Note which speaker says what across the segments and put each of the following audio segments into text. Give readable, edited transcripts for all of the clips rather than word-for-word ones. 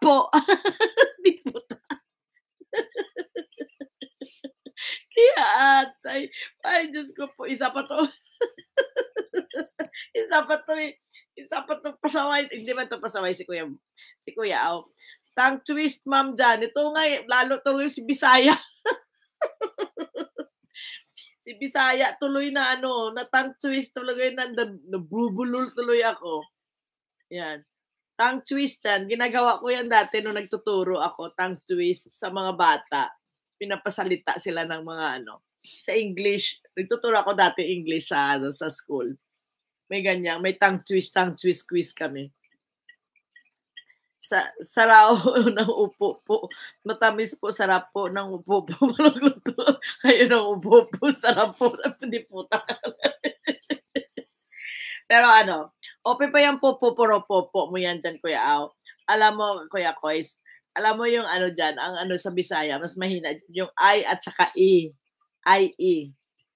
Speaker 1: po. Di po. Kaya ay Diyos ko po, isa pa 'to. Isa pa 'to, eh. Isa pa 'to pasaway, hindi ba 'to pasaway si Kuya Aw. Tongue twist, Ma'am Jan. Ito nga, eh, lalo tuloy si Bisaya. Si Bisaya tuloy na ano, na tongue twist tuloy na nabubulol tuloy ako. Yan. Tongue twist yan, ginagawa ko yan dati nung nagtuturo ako, tongue twist sa mga bata. Pinapasalita sila ng mga ano, sa English. Nagtuturo ako dati English sa ano, sa school. May ganyan, may tongue twist quiz kami. Sarao ng upo po. Matamis po, sarap po ng upo po. Malagluto kayo ng upo po, sarap po. Hindi po. Pero ano, open pa yung popo mo yan dyan, Kuya Aw. Alam mo, Kuya Kois, alam mo yung ano dyan, ang ano sa Bisaya, mas mahina yung I at saka E. I-E.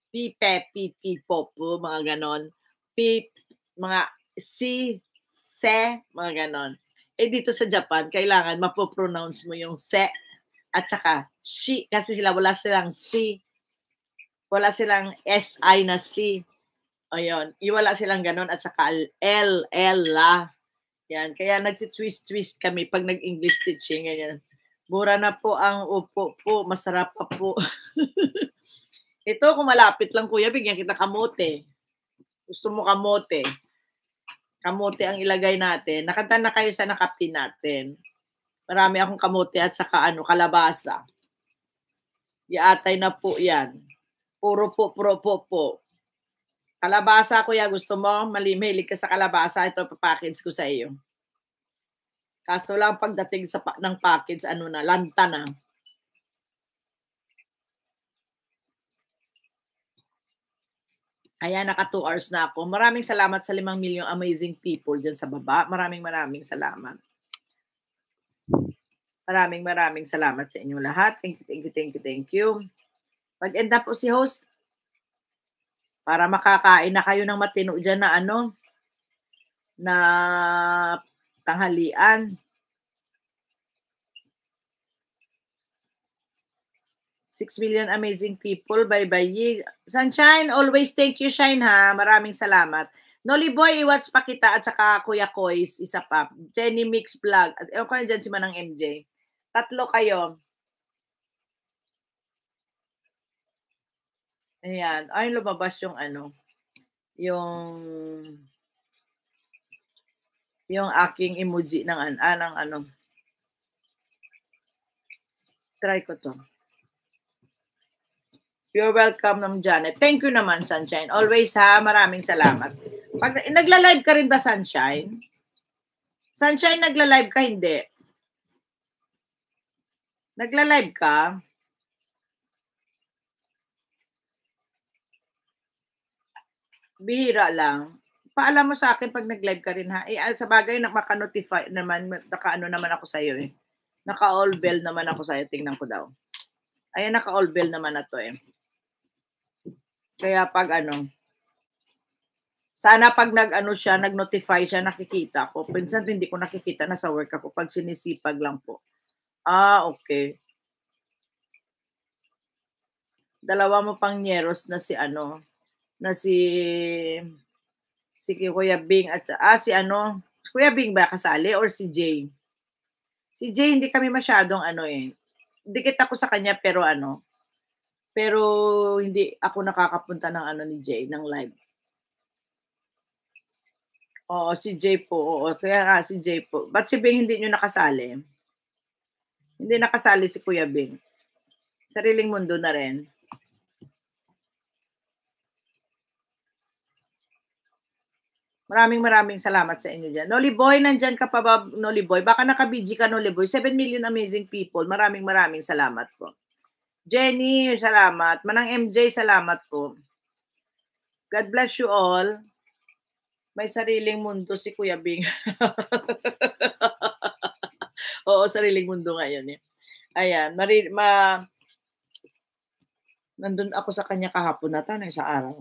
Speaker 1: Pipe, pipi, popo, mga ganon. Pip, mga si, se, mga ganon. Eh dito sa Japan, kailangan mapopronounce mo yung se at saka shi, kasi wala silang si. Wala silang SI na si. Ayun, wala silang ganon at saka L, la. Yan, kaya nagti-twist kami pag nag-English teaching, ganyan. Mura na po ang upo po, masarap pa po. Ito, kung malapit lang, kuya, bigyan kita kamote. Gusto mo kamote? Kamote ang ilagay natin. Nakanta na kayo sa nakapin natin. Marami akong kamote at saka kalabasa. Iatay na po yan. Puro po. Kalabasa, kuya, gusto mo? Mahilig ka sa kalabasa, ito papackage ko sa iyo. Kaso lang pagdating ng package, lanta na. Ayan, naka 2 hours na ako. Maraming salamat sa 5 milyong amazing people dyan sa baba. Maraming salamat. Maraming salamat sa inyong lahat. Thank you. Mag-end na po si host. Para makakain na kayo ng matino dyan na na tanghalian. 6 million amazing people. Bye-bye. Sunshine, always thank you, Shine, ha. Maraming salamat. Noli Boy, i-watch pa kita at saka Kuya Kois, isa pa. Jenny Mix Vlog. At ewan ko na dyan si Manang MJ. 3 kayo. Ayan. Ay, lumabas yung yung aking emoji ng Try ko to. You're welcome, Ma'am Janet. Thank you naman, Sunshine. Always, ha. Maraming salamat. Nagla-live ka rin ba, Sunshine? Sunshine, nagla-live ka? Hindi. Nagla-live ka? Bihira lang. Paalam mo sa akin pag nag-live ka rin, ha? Sa bagay, maka-notify naman, naman ako sa'yo, eh. Naka-all bell naman ako sa'yo. Tingnan ko daw. Ayan, naka-all bell naman na to, eh. Kaya pag sana pag nag-notify siya, nakikita ko. Minsan hindi ko nakikita, nasa work ako pag sinisipag lang po. Okay. Dalawa mo pang nyeros na si si Kuya Bing at si Kuya Bing ba kasali or si Jay? Si Jay hindi kami masyadong dikit ako sa kanya pero pero hindi ako nakakapunta ng ni Jay ng live. Oo, si Jay po. Oo, kaya nga si Jay po. Ba't si Bing hindi nyo nakasali? Hindi nakasali si Kuya Bing. Sariling mundo na rin. Maraming salamat sa inyo dyan. Noli Boy, nandyan ka pa ba, Noli Boy? Baka naka-BG ka, Noli Boy. 7 million amazing people. Maraming salamat po. Jenny, salamat. Manang MJ, salamat po. God bless you all. May sariling mundo si Kuya Bing. Oo, sariling mundo ngayon eh. Ayan, nandun ako sa kanya kahapon na sa araw.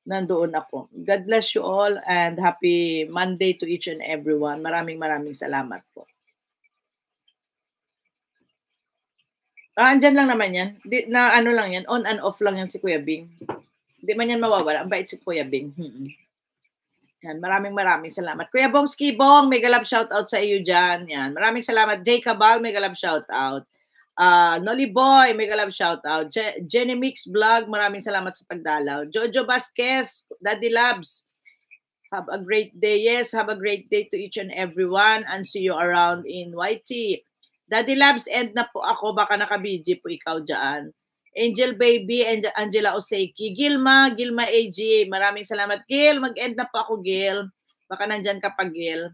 Speaker 1: Nandoon ako. God bless you all and happy Monday to each and everyone. Maraming salamat po. Andiyan lang naman yan. Na ano lang yan, on and off lang yan si Kuya Bing. Hindi man yan mawawala. Ang bait si Kuya Bing. Yan, maraming salamat. Kuya Bong Skibong, mega love shout out sa iyo dyan. Yan, maraming salamat. Jay Cabal, mega love shout out. Nolly Boy, mega love shout out. Jenny Mix Vlog, maraming salamat sa pagdalaw. Jojo Vasquez, Daddy Labs, have a great day. Yes, have a great day to each and everyone and see you around in YT. Daddy Labs, end na po ako. Baka naka-BG po ikaw dyan. Angel Baby, Angela Oseki, Gilma AG, maraming salamat. Gil, mag-end na po ako, Gil. Baka nandyan ka pa, Gil.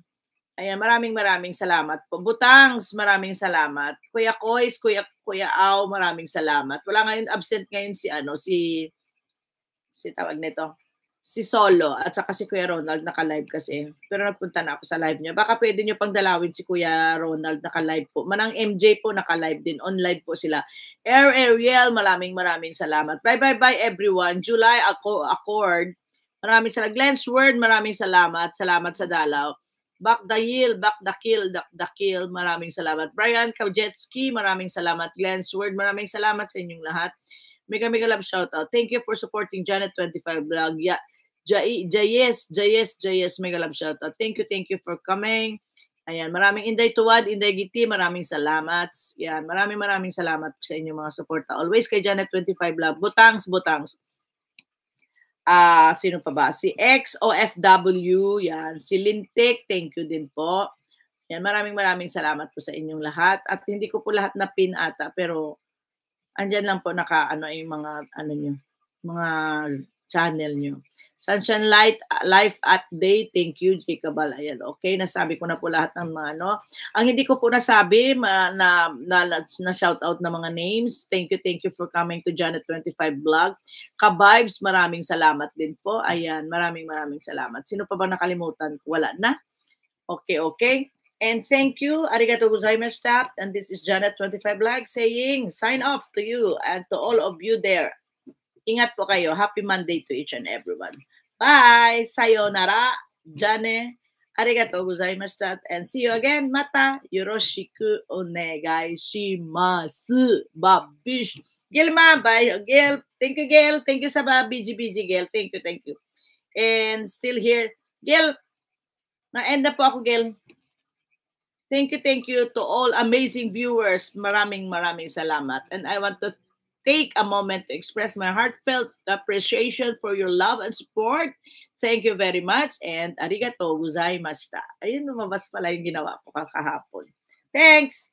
Speaker 1: Ayan, maraming salamat po. Butangs, maraming salamat. Kuya Kois, Kuya Aw, maraming salamat. Wala ngayon, absent ngayon si tawag nito, si Solo, at saka si Kuya Ronald, naka-live kasi. Pero nagpunta na ako sa live niya. Baka pwede nyo pang dalawin si Kuya Ronald, naka-live po. Manang MJ po, naka-live din. On-live po sila. Ariel, maraming salamat. Bye everyone. July Accord, maraming salamat. Glenn's Word, maraming salamat. Salamat sa dalaw. Back the kill, maraming salamat. Brian Kaujetski, maraming salamat. Glenn's Word, maraming salamat sa inyong lahat. Mega love shout out. Thank you for supporting Janet 25 Vlog. Yeah. Jayes, mega love shout out. Thank you for coming. Ayan, maraming Inday Tuwad, Inday Giti, maraming salamat. Yan, maraming salamat sa inyong mga suporta. Always kay Janet 25 Vlog. Butangs. Sino pa ba? Si XOFW, yan. Si Lintik, thank you din po. Yan, maraming salamat po sa inyong lahat. At hindi ko po lahat na pin ata, pero andyan lang po yung mga nyo, mga channel nyo. Sunshine Life Update, thank you, Jacobal. Ayan, okay, nasabi ko na po lahat ng mga Ang hindi ko po nasabi, na shout out na mga names. Thank you for coming to Janet 25 Vlog. Ka-vibes, maraming salamat din po. Ayan, maraming salamat. Sino pa ba nakalimutan? Wala na? Okay. And thank you. Arigatou gozaimashita. And this is Janet 25 Vlog saying, sign off to you and to all of you there. Ingat po kayo. Happy Monday to each and everyone. Bye! Sayonara, Jane. Arigatou gozaimashita. And see you again. Mata yoroshiku onegai shimasu. Babish. Gilma, bye. Gil. Thank you, Gil. Thank you sa BG, Gil. Thank you. And still here. Gil, na-end na po ako, Gil. Thank you to all amazing viewers. Maraming salamat. And I want to take a moment to express my heartfelt appreciation for your love and support. Thank you very much and arigatou gozaimashita. Ayun, lumabas pala yung ginawa ko kahapon. Thanks!